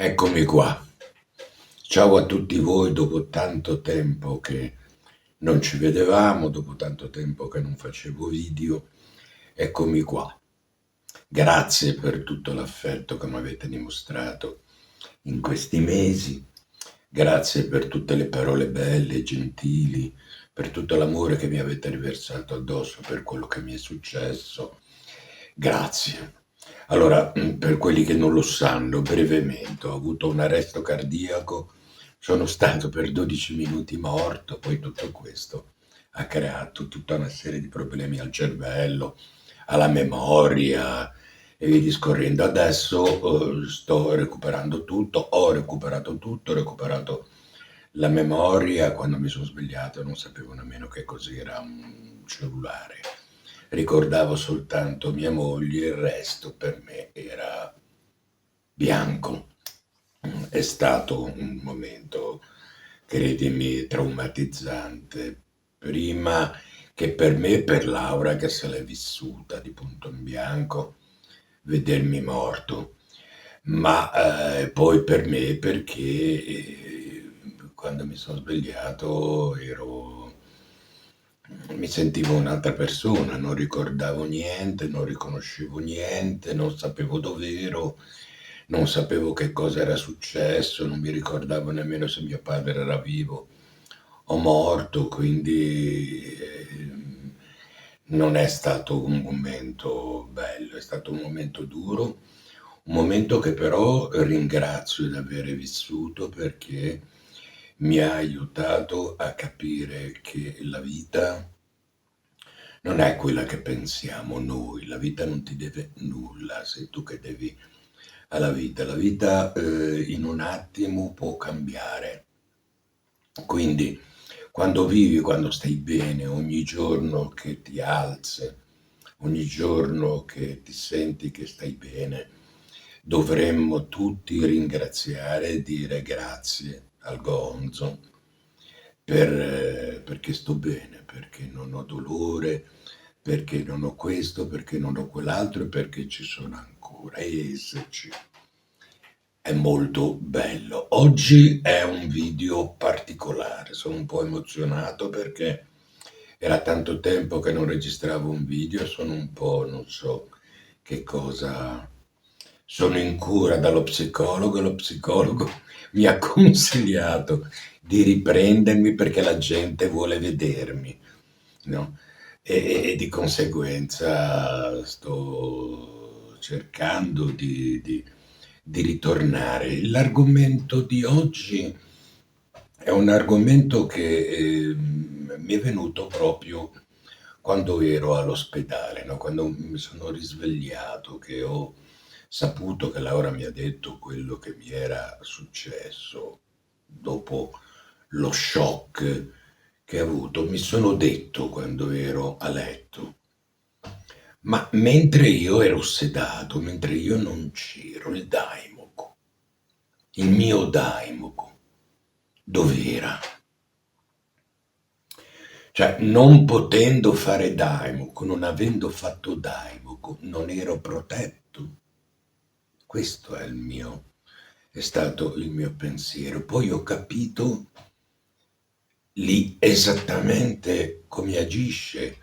Eccomi qua. Ciao a tutti voi, dopo tanto tempo che non ci vedevamo, dopo tanto tempo che non facevo video, eccomi qua. Grazie per tutto l'affetto che mi avete dimostrato in questi mesi, grazie per tutte le parole belle e gentili, per tutto l'amore che mi avete riversato addosso per quello che mi è successo. Grazie. Allora, per quelli che non lo sanno, brevemente, ho avuto un arresto cardiaco, sono stato per 12 minuti morto, poi tutto questo ha creato tutta una serie di problemi al cervello, alla memoria e via discorrendo. Adesso sto recuperando tutto, ho recuperato tutto, ho recuperato la memoria. Quando mi sono svegliato non sapevo nemmeno che cos'era un cellulare, ricordavo soltanto mia moglie, il resto per me era bianco. È stato un momento, credimi, traumatizzante, prima che per me e per Laura che se l'è vissuta di punto in bianco, vedermi morto, ma poi per me perché quando mi sono svegliato mi sentivo un'altra persona, non ricordavo niente, non riconoscevo niente, non sapevo dov'ero, non sapevo che cosa era successo, non mi ricordavo nemmeno se mio padre era vivo o morto, quindi non è stato un momento bello, è stato un momento duro, un momento che però ringrazio di avere vissuto perché mi ha aiutato a capire che la vita non è quella che pensiamo noi, la vita non ti deve nulla, sei tu che devi alla vita. La vita in un attimo può cambiare. Quindi quando vivi, quando stai bene, ogni giorno che ti alzi, ogni giorno che ti senti che stai bene, dovremmo tutti ringraziare e dire grazie al Gonzo perché sto bene, perché non ho dolore, perché non ho questo, perché non ho quell'altro e perché ci sono ancora e esserci. È molto bello. Oggi è un video particolare, sono un po' emozionato perché era tanto tempo che non registravo un video, sono un po', non so che cosa. Sono in cura dallo psicologo e lo psicologo mi ha consigliato di riprendermi perché la gente vuole vedermi, no? E di conseguenza sto cercando di ritornare. L'argomento di oggi è un argomento che mi è venuto proprio quando ero all'ospedale, no? Quando mi sono risvegliato, che ho saputo che Laura mi ha detto quello che mi era successo dopo lo shock che ho avuto, mi sono detto quando ero a letto, ma mentre io ero sedato, mentre io non c'ero, il daimoco, il mio daimoco, dov'era? Cioè, non potendo fare daimoco, non avendo fatto daimoco, non ero protetto. Questo è stato il mio pensiero. Poi ho capito lì esattamente come agisce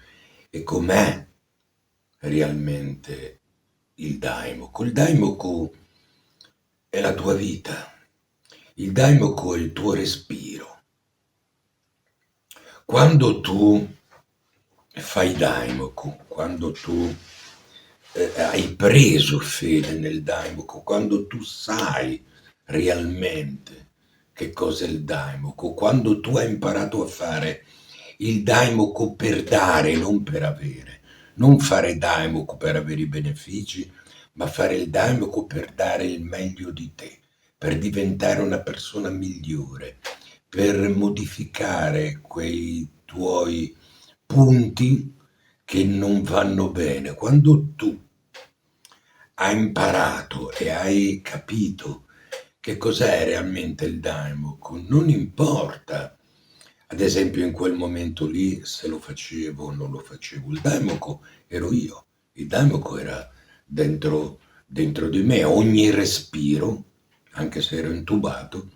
e com'è realmente il daimoku. Il daimoku è la tua vita, il daimoku è il tuo respiro. Quando tu fai daimoku, quando tu hai preso fede nel daimoku, quando tu sai realmente che cos'è il daimoku, quando tu hai imparato a fare il daimoku per dare, non per avere, non fare daimoku per avere i benefici, ma fare il daimoku per dare il meglio di te, per diventare una persona migliore, per modificare quei tuoi punti che non vanno bene. Quando tu hai imparato e hai capito che cos'è realmente il daimoku, non importa, ad esempio in quel momento lì, se lo facevo o non lo facevo, il daimoku ero io, il daimoku era dentro di me, ogni respiro anche se ero intubato,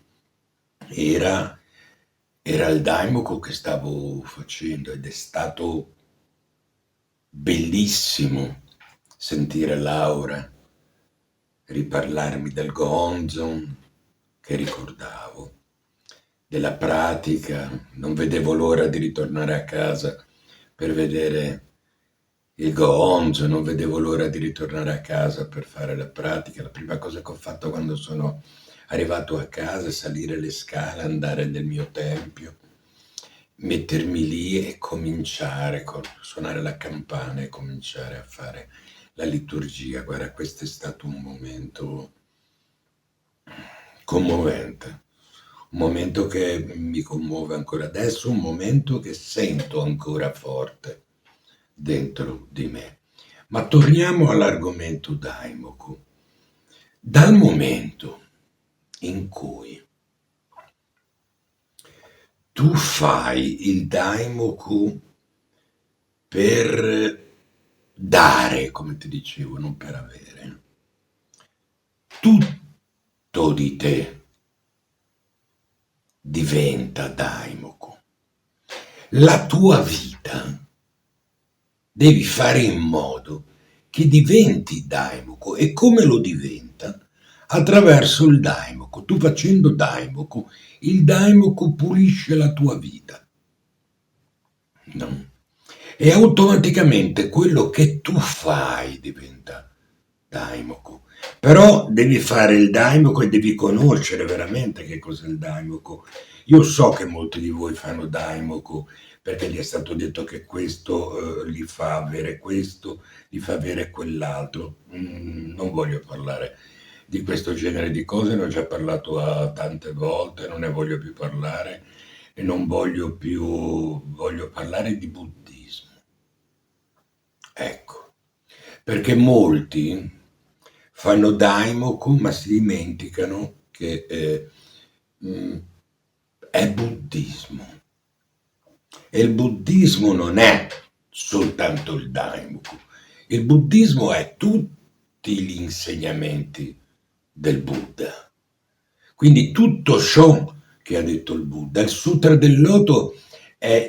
era, era il Daimoku che stavo facendo ed è stato bellissimo sentire Laura riparlarmi del Goonzon che ricordavo, della pratica, non vedevo l'ora di ritornare a casa per vedere il Goonzo, non vedevo l'ora di ritornare a casa per fare la pratica. La prima cosa che ho fatto quando sono arrivato a casa è salire le scale, andare nel mio tempio, mettermi lì e cominciare a suonare la campana e cominciare a fare la liturgia. Guarda, questo è stato un momento commovente, un momento che mi commuove ancora adesso, un momento che sento ancora forte dentro di me. Ma torniamo all'argomento Daimoku. Dal momento in cui tu fai il Daimoku per dare, come ti dicevo, non per avere, tutto di te diventa Daimoku. La tua vita devi fare in modo che diventi Daimoku. E come lo diventa? Attraverso il Daimoku. Tu facendo Daimoku, il Daimoku pulisce la tua vita. No? E automaticamente quello che tu fai diventa Daimoku. Però devi fare il Daimoku e devi conoscere veramente che cos'è il Daimoku. Io so che molti di voi fanno Daimoku perché gli è stato detto che questo li fa avere questo, li fa avere quell'altro. Non voglio parlare di questo genere di cose, ne ho già parlato tante volte, non ne voglio più parlare e non voglio più, voglio parlare di buddismo. Ecco, perché molti fanno Daimoku ma si dimenticano che è buddismo. E il buddismo non è soltanto il Daimoku, il buddismo è tutti gli insegnamenti del Buddha. Quindi tutto ciò che ha detto il Buddha, il Sutra del Loto è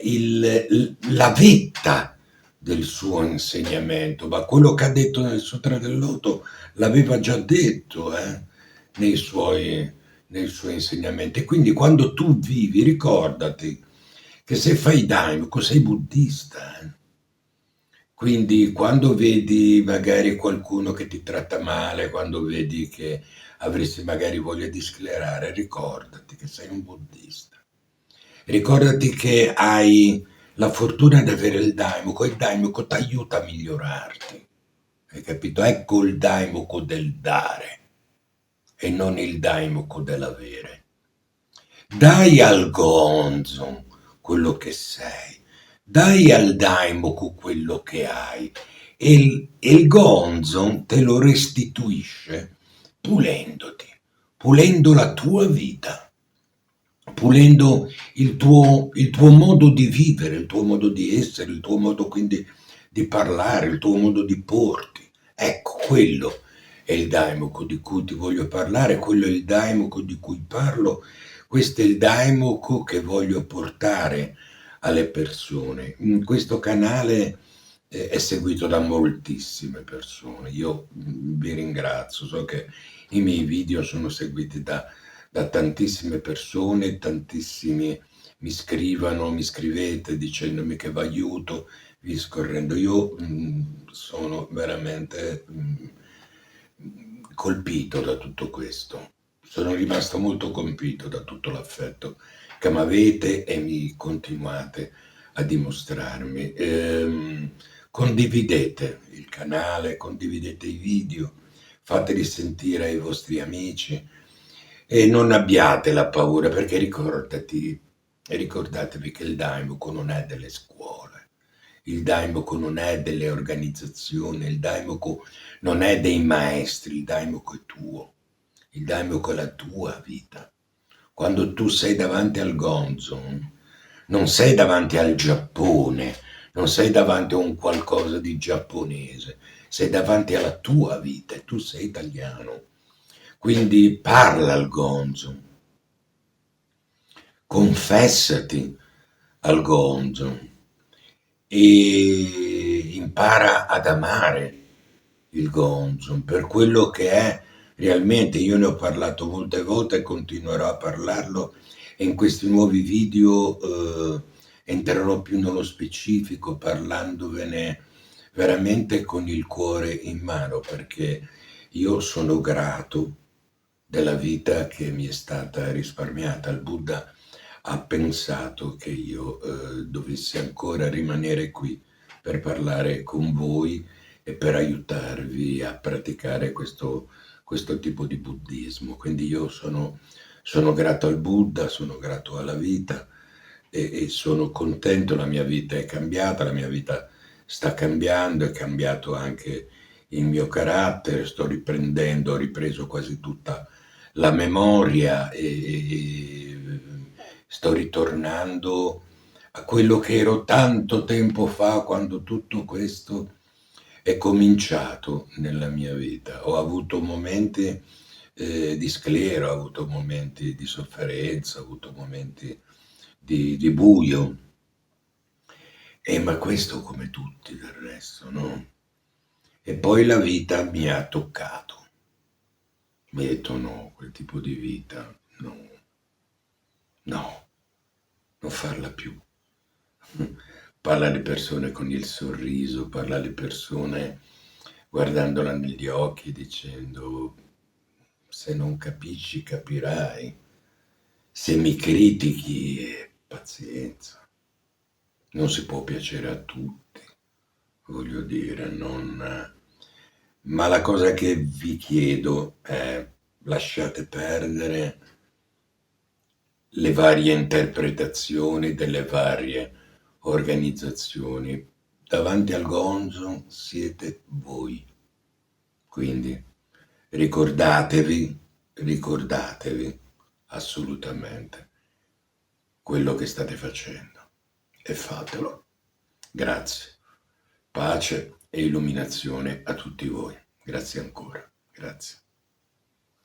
la vetta del suo insegnamento, ma quello che ha detto nel Sutra del Loto l'aveva già detto nei suoi insegnamenti. E quindi quando tu vivi, ricordati che se fai Daimoku sei buddista. Quindi quando vedi magari qualcuno che ti tratta male, quando vedi che avresti magari voglia di sclerare, ricordati che sei un buddista. Ricordati che hai la fortuna di avere il Daimoku e il Daimoku ti aiuta a migliorarti. Hai capito? Ecco il Daimoku del dare e non il Daimoku dell'avere. Dai al Gonzo quello che sei, dai al Daimoku quello che hai e il Gonzo te lo restituisce pulendoti, pulendo la tua vita, pulendo il tuo modo di vivere, il tuo modo di essere, il tuo modo quindi di parlare, il tuo modo di porti. Ecco, quello è il Daimoku di cui ti voglio parlare, quello è il Daimoku di cui parlo, questo è il Daimoku che voglio portare alle persone. In questo canale è seguito da moltissime persone, io vi ringrazio, so che i miei video sono seguiti da tantissime persone, tantissimi mi scrivono, mi scrivete dicendomi che vi aiuto, vi scorrendo. Io sono veramente colpito da tutto questo. Sono rimasto molto colpito da tutto l'affetto che mi avete e mi continuate a dimostrarmi. Condividete il canale, condividete i video, fateli sentire ai vostri amici e non abbiate la paura perché ricordatevi che il Daimoku non è delle scuole, il Daimoku non è delle organizzazioni, il Daimoku non è dei maestri, il Daimoku è tuo, il Daimoku è la tua vita. Quando tu sei davanti al Gonzo, non sei davanti al Giappone, non sei davanti a un qualcosa di giapponese, sei davanti alla tua vita e tu sei italiano. Quindi parla al gonzo, confessati al gonzo e impara ad amare il gonzo per quello che è realmente. Io ne ho parlato molte volte e continuerò a parlarlo, e in questi nuovi video entrerò più nello specifico parlandovene veramente con il cuore in mano, perché io sono grato della vita che mi è stata risparmiata. Il Buddha ha pensato che io dovessi ancora rimanere qui per parlare con voi e per aiutarvi a praticare questo tipo di buddismo. Quindi io sono grato al Buddha, sono grato alla vita e sono contento. La mia vita è cambiata, la mia vita sta cambiando, è cambiato anche il mio carattere, sto riprendendo, ho ripreso quasi tutta la memoria e sto ritornando a quello che ero tanto tempo fa, quando tutto questo è cominciato nella mia vita. Ho avuto momenti di sclero, ho avuto momenti di sofferenza, ho avuto momenti di buio, ma questo come tutti del resto, no? E poi la vita mi ha toccato. Mi ha detto no, quel tipo di vita, no, no, non farla più. Parla alle persone con il sorriso, parla alle persone guardandola negli occhi dicendo: se non capisci capirai, se mi critichi pazienza, non si può piacere a tutti, voglio dire, non... Ma la cosa che vi chiedo è: lasciate perdere le varie interpretazioni delle varie organizzazioni. Davanti al gonzo siete voi. Quindi ricordatevi, ricordatevi assolutamente quello che state facendo e fatelo. Grazie. Pace e illuminazione a tutti voi. Grazie ancora. Grazie.